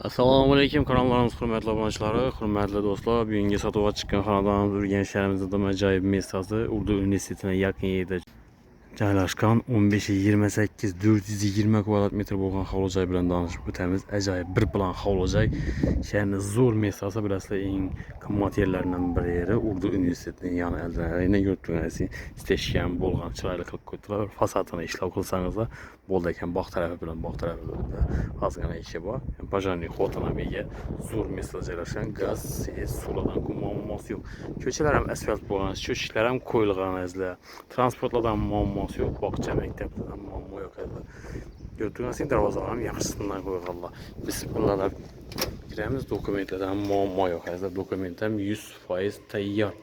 Assalomu alaykum kanallarimiz hurmatli obunachilar, hurmatli do'stlar. Bugungi sotuvga chiqqan xonadonimiz Urganch shahrimizda ajoyib местasi, Urdu universitetiga yaqin yerda joylashgan 15-28 420 kvadrat metr bo'lgan hovli joy bilan tanishib o'tamiz. Ajoyib bir plan hovli joy. Shaharning zo'r местasi, bilasizlar, eng qimmat yerlardan biri yeri Urdu universitetining yoni aldanayni yurtlarasi isteshgan bo'lgan chiroyli qilib qo'ydilar. Fasadini ishlov qilsangizlar bo'ldi ekan, boq tarafi bilan boq tarafida ozgina ishi bor. Pajaniy xotinamiga zo'r местада joylashgan, gaz, suvlardan muammosi yo'q. Ko'chalar ham asfalt bo'lgan, cho'chishlar ham qo'yilgan azlar. Transportlardan muammosi yo'q, bog'cha, maktablardan muammo yo'q azlar. Yurtlarning darvozalar ham yaxshisidan qo'yganlar. Bismillah giramiz, dokumentlardan muammo yo'q azlar. Dokument ham 100% tayyor.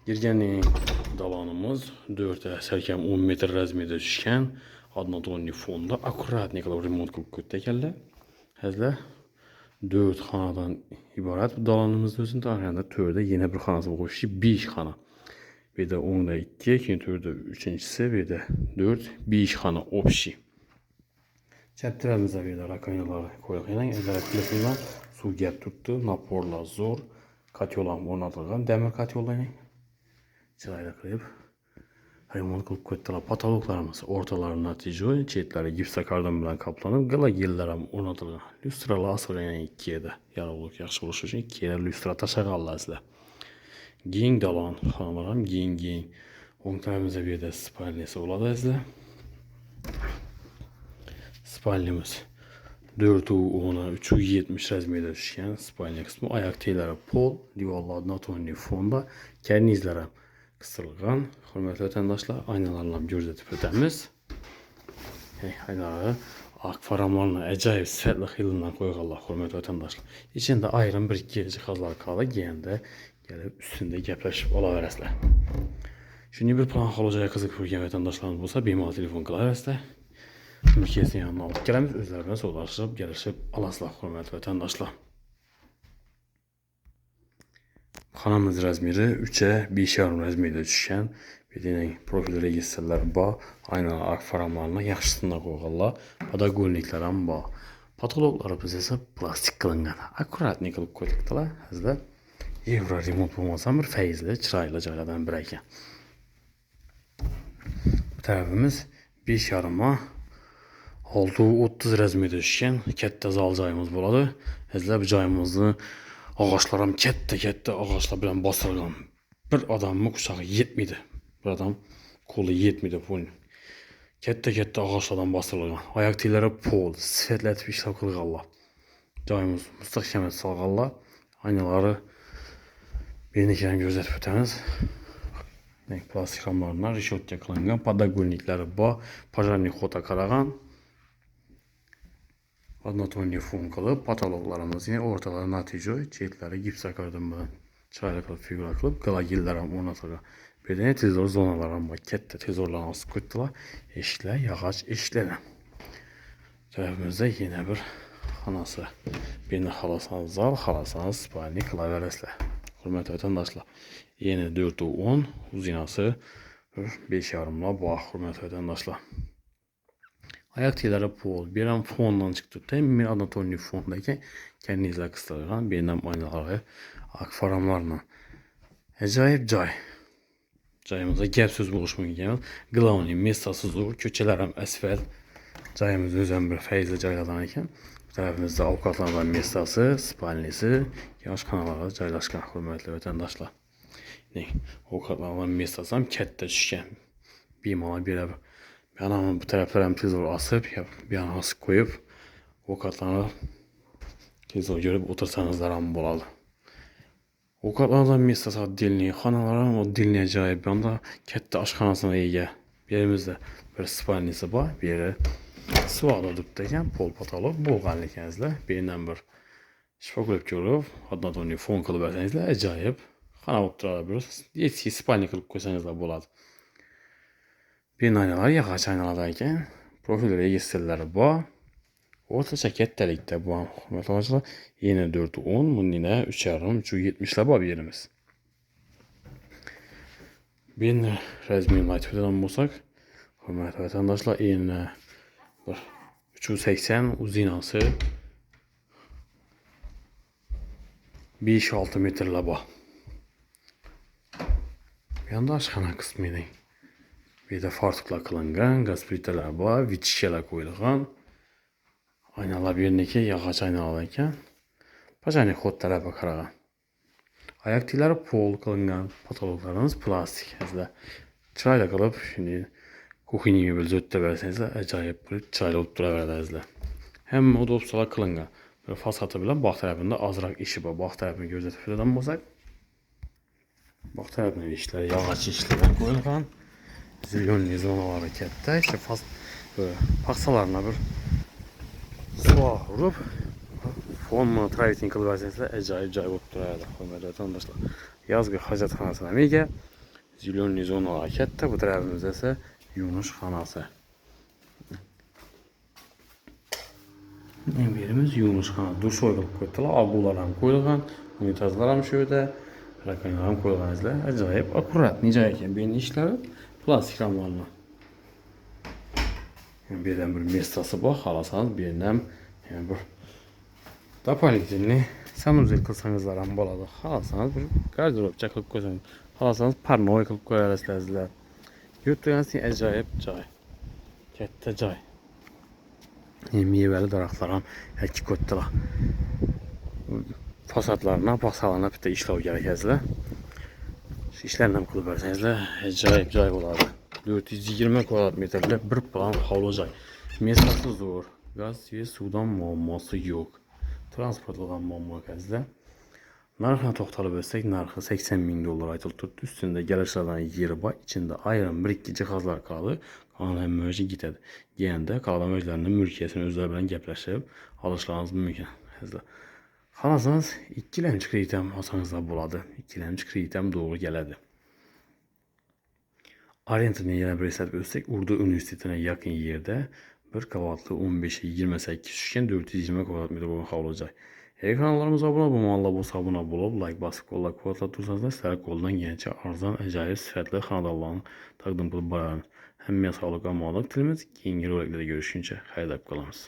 Girganning dalonimiz 4 sarkam 10 metr razmerda tushgan. Однотонный fonda akkuratni qilib remont qilib qo'ydi ekanlar. Hazlar 4 xonadan iborat bu dalonimizda o'zini taqdirda 4da yana bir xonasi qo'shib 5 xona. Bu yerda 10da 2, keyin 4da 3-inchisi, bu yerda 4, 5 xona общий. Chaptaramizda bu yerda rakonalar qo'yilgan, izolyatsiyalar, suv gap turibdi, naporlar zo'r, kotyol ham o'rnatilgan, demir kotyollarning chiroyli qilib remont qilib qo'ydilar. Patologlarimiz o'rtalari natijoy, chetlari gipsokardon bilan qoplanib, galagillar ham o'rnatilgan. Lyustralar asosan 2 edi. Yorug'lik yaxshi bo'lishi uchun 2 lyustra tashlaganlar. Keng dalon, xonalar ham keng. O'ng tarafimizda bu yerda spalniyasi bo'ladi sizlar. Spalniyamiz 4-10, 370 razmerda tushgan spalniya qismi, oyoq teglari pol, divorlar однотонный fonda, karnizlar ham qistilgan. Hurmatli vatandoshlar, aynalarni ham ko'rsatib o'tamiz. Aynalar akvaramlarni ajoyib sifatli xildan qo'yganlar, hurmatli vatandoshlar. Ichida ayrim bir ikki jihozlar qoldi, keyinda kelib ustida gaplashib olaverasizlar. Shunday bir plan holojoyi qiziq ko'rgan vatandoshlarimiz bo'lsa, bemalol telefon qilaverasizlar. Mülkiyetini yanına alıp gelemiz, özlerine sorulaşıp, gelişip alasılar, hürmetli vatandaşlar. Xonamiz razmeri 3'e 5,5 razmerda tushgan. Bedenen profil registrlar bor, aynan ark faramlarni yaxshisidan qo'yganlar, podogolniklar ham bor. Patologlarimiz esa plastik qilingan, akkuratni qilib qo'ydilar. Sizlar Evro remont bo'lmasa bir fayzli, chiroyli joylardan biri ekan. Bu tarafimiz 5,5 6-30 razmerda tushgan katta zal joyimiz bo'ladi. Sizlar bu joyimizni ağaçlar ham katta ağaçlar bilan bosilgan. Bir odamning quchog'i yetmaydi. Bir odam qo'li yetmaydi pul. Katta ağaçlardan bosilgan. Oyoq teglari pol, sifatlatib ishlab qilganlar. Joyimiz mustahkamat solganlar. Aynalari benikidan ko'rsatib o'tamiz. Plastik ramlardan reshotka qilingan, podogolniklari bor, pajaniy xota qaragan. Однотонный fon qilib, patologlarimizni o'rtalari natijoy, chetlari gipsokardon bilan chiroyli qilib figura qilib, galagillar ham o'rnatilgan. Bu yerda tezor zonalar ham bor, katta tezorlarni osib qo'ydilar. Eshiklar, yog'och eshiklar. Tarafimizda yana bir xonasi. Beni xalasangiz zal, xalasangiz spalni qilaverasizlar. Hurmatli vatandoshlar, yana 4-10, uzinasi 5,5 bor, hurmatli vatandoshlar. Oyoq teglari pol, bir ham fondan chiqib turibdi. Men однотонный fondagi karnizlar qistilgan, bir ham oynalari akfaramlarni. Ajoyib joy. Joyimizda gap so'z bo'lishi mumkin emas. Главный местasi zo'r, ko'chalar ham asfalt. Joyimiz o'zim bir fayzli joylardan ekan. Bu tarafimizda ovqatlanadigan местasi, spalnisi, yosh xonalar joylashgan, hurmatli vatandoshlar. Ovqatlanadigan местasi ham katta tushgan. Bemalol berib bu taraflar ham tezor asıp, bir yana asıp koyup, ovqatlarni tezor görüp otursanızlar ham bo'ladi. Ovqatlardan местasi отдельный, xonalar ham отдельный ajoyib. Bu yoqda katta oshxonasine ega. Bu yerimizda bir spalnisi bor, bir yeri suvoqda turibdi ekan, pol patolog bo'lgan ekansizlar. Bu yerdan bir shifoklar ko'rib, однотонный fon qilib bersangizlar, ajoyib xona bo'lib turadi. Bir eski spalni qilib qo'ysangizlar bo'ladi. Bir aynalar yog'och aynalar ekan, profil registrlari bor. O'rtacha kattalikda bu ham hurmatli vatandoshlar, yana 4-10, bunda 3,5, 370 bor bu yerimiz. Ben razmerini aytib o'tadigan bo'lsak, hurmatli vatandoshlar, yana 380 uzinasi 5-6 metrlə bax. Bir yanda aşxana qismi idi. Bir də fartıqla qılınğan, qaz plitalar var, vitişkələr qoyulğan. Aynalar bir neçə yağac aynalarkən. Pajanik xod tərəfə qarağa. Ayaq tiyləri pol qılınğan, patologlarımız plastik. Əzlə çırayla qalıb, şimdi kuxini böyle zötdə versənizlə, əcayib bir çırayla olub dura verədəzlə. Həm odobsalar qılınğan. Böyle fasatı bilən bax tərəfində azraq işi var. Bax tərəfini gözətib filadan basaq. Bax tərəfində işlər, yağac işlər qoyulğan. Zilyonli zonaları kətdə. İşte paxsalarına bir suaq vurub. Fonla travitin qılıb versənizlə, əcayib olub dura verədəzlə. Yazqı xacətxanasına mega. Zilyonli zonaları kətdə. Bu tərəfimizdə isə Yunus xanası. Yerimiz Yunus xana. Duş qoyulub qoydular. Abularım qoyulğan. Unitazlarım şöydə. Rakanlarım qoyulğan izlə. Əcayib akurat. Necə ekan beyin işləri plastik ramlarla. Birdən bir mestası bax. Alasanız birdən bir dapolikli sanuzel qılsanızlar baladı. Alasanız bir garderobça qılıb qoysanız. Alasanız parnoy qılıb qoyarasınızlar. Yurtdurganız əcayib cay. Kətdə cay. Meyvəli daraqlarım həki qoydular. Fasadlarına, paxsalarına bir də işləv gərəkəzlər. İşlərlə qılıb versənizlər, əcayib cay olardı. 420 kvadrat metrlə bir plan havlu-cay. Mesafı zor. Qaz və sudan muamması yox. Transportlanan muamması. Narxına toxtalıb ölsək, narxı $80.000 aytılıb. Üstündə gəlişlərdən yeri var. İçində ayrım bir-iki cihazlar qalır. Qalan əmörci gitədir. Geyəndə qalan əmörcilərinin mülkiyyəsini özləri bilən gəpləşib alışlarınız mümkün. Xalasanız 2 ləmç kreditem alsanızda buladı. 2 ləmç kreditem doğru gələdi. Arentini yerə bir hesab ölsək, Urdu Üniversitetinə yaxın yerdə bir qavatlı 15-28 üçgen 420 kvadrat metr boyun havlu-cay. Eğer kanallarımıza abunə olmalı, bu sabuna bulub, like basıb, kolla kvadrat dursanız da sizlərə qoldan gençə arzan, əcayib sifətli xanadalların təqdim qılıb bararın. Həmmiyə sağlıq, amalıq dilimiz, yeni roliklərdə görüşüncə xəydab qalamız.